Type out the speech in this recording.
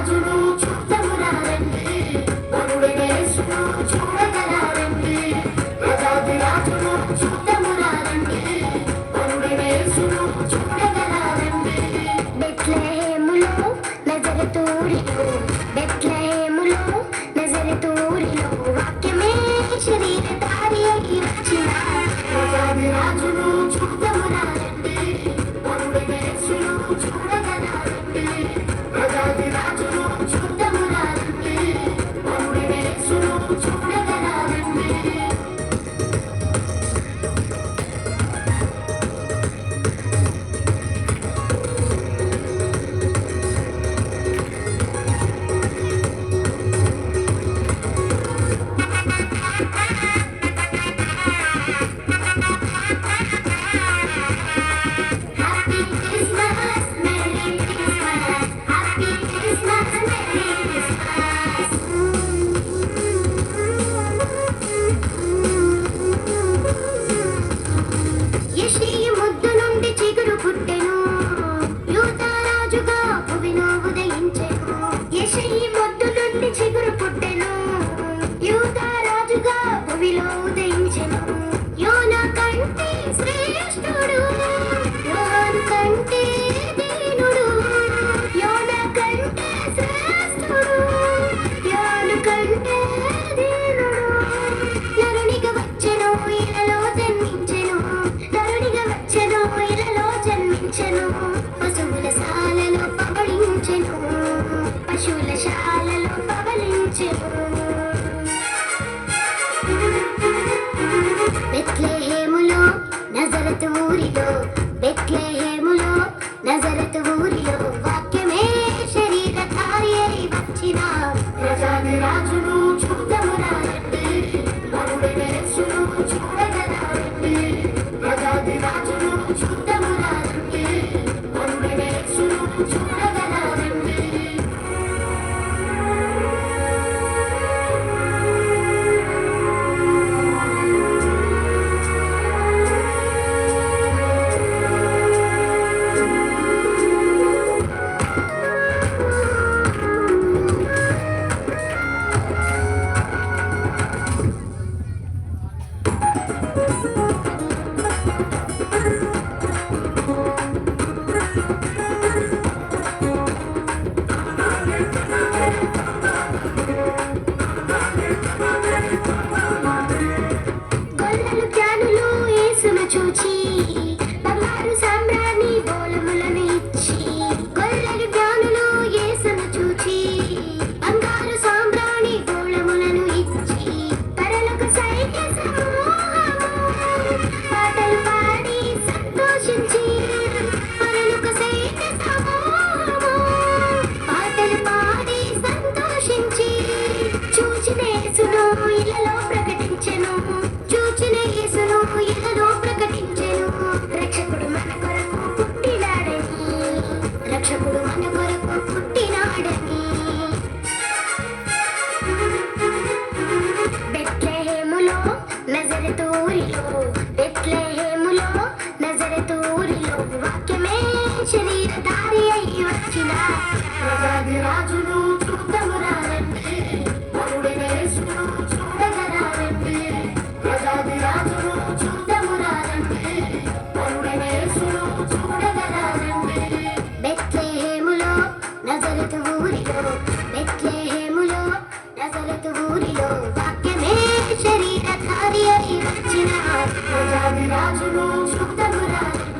రాజును చూద్దామురారండి, వరుడైన యేసును చూడగలారండి. ప్రజాది రాజును చూద్దామురారండి, వరుడైన యేసును చూడగలారండి. బెత్లెహేములో నజరేతులో, బెత్లెహేములో నజరేతులో వాక్యమే శరీరధారి అయి వచ్చిన ప్రజాది రాజును చూద్దామురారండి, వరుడైన యేసును చూడగలారండి. ప్రజాది రాజును చూద్దామురారండి, వరుడైన యేసును చూడగలారండి. Happy Christmas, Merry Christmas, Happy Christmas, Merry Christmas. యెషయి ముద్దు నుండి చిగురు పుట్టెను, యూదా రాజుగా భువిలో ఉదయించెను. యెషయి ముద్దు నుండి చిగురు పుట్టెను, యూదా రాజుగా భువిలో ఉదయించెను. యోనా కంటే శ్రేష్ఠుడు, యోహాను కంటే దీనుడు, యోనా కంటే శ్రేష్ఠుడు, యోహాను కంటే దీనుడు. నరునిగా వచ్చెను, ఇలలో జన్మించెను, నరునిగా వచ్చెను, ఇలలో జన్మించెను. పశువుల శాలలో పవళించెను, పశువుల శాలలో పవళించెను. బెత్లెహేములో నజరతు ఊరిలో, బెత్లెహేములో నజరతు ఊరిలో వాక్యమే శరీరధారి అయి వచ్చిన ప్రజాది రాజును చూద్దామురారండి, వరుడైన యేసును చూడగలారండి. ప్రజాది రాజును చూద్దామురారండి, వరుడైన యేసును చూడగలారండి. గొల్లలు జ్ఞానులు యేసును చూచి బంగారు సామ్రాణి బోళములను ఇచ్చి, గొల్లలు జ్ఞానులు యేసును చూచి బంగారు సామ్రాణి బోళములను ఇచ్చి, పరలోక సైన్య సమూహము పాటలు పాడి సంతోషించి, పరలోక సైన్య సమూహము పాటలు పాడి సంతోషించి, చూచిన యేసును ఇళ్ళలో ప్రకటించెను, చూచిన యేసును ఇళ్ళలో ప్రకటించెను. రక్షకుడు మన కొరకు పుట్టినాడని, రక్షకుడు మన కొరకు పుట్టినాడని. బెత్లెహేములో నజరేతు ఊరిలో, బెత్లెహేములో నజరేతు ఊరిలో వాక్యమే శరీరధారి అయి వచ్చిన ప్రజాది రాజును చూద్దామురారండి, వరుడైన యేసును చూడగలారండి. ప్రజాది రాజును చూద్దామురారండి, వరుడైన యేసును చూడగలారండి. బెత్లెహేములో నజరేతు ఊరిలో, బెత్లెహేములో నజరేతు ఊరిలో వాక్యమే శరీరధారి అయి వచ్చిన ప్రజాది రాజును చూద్దామురారండి.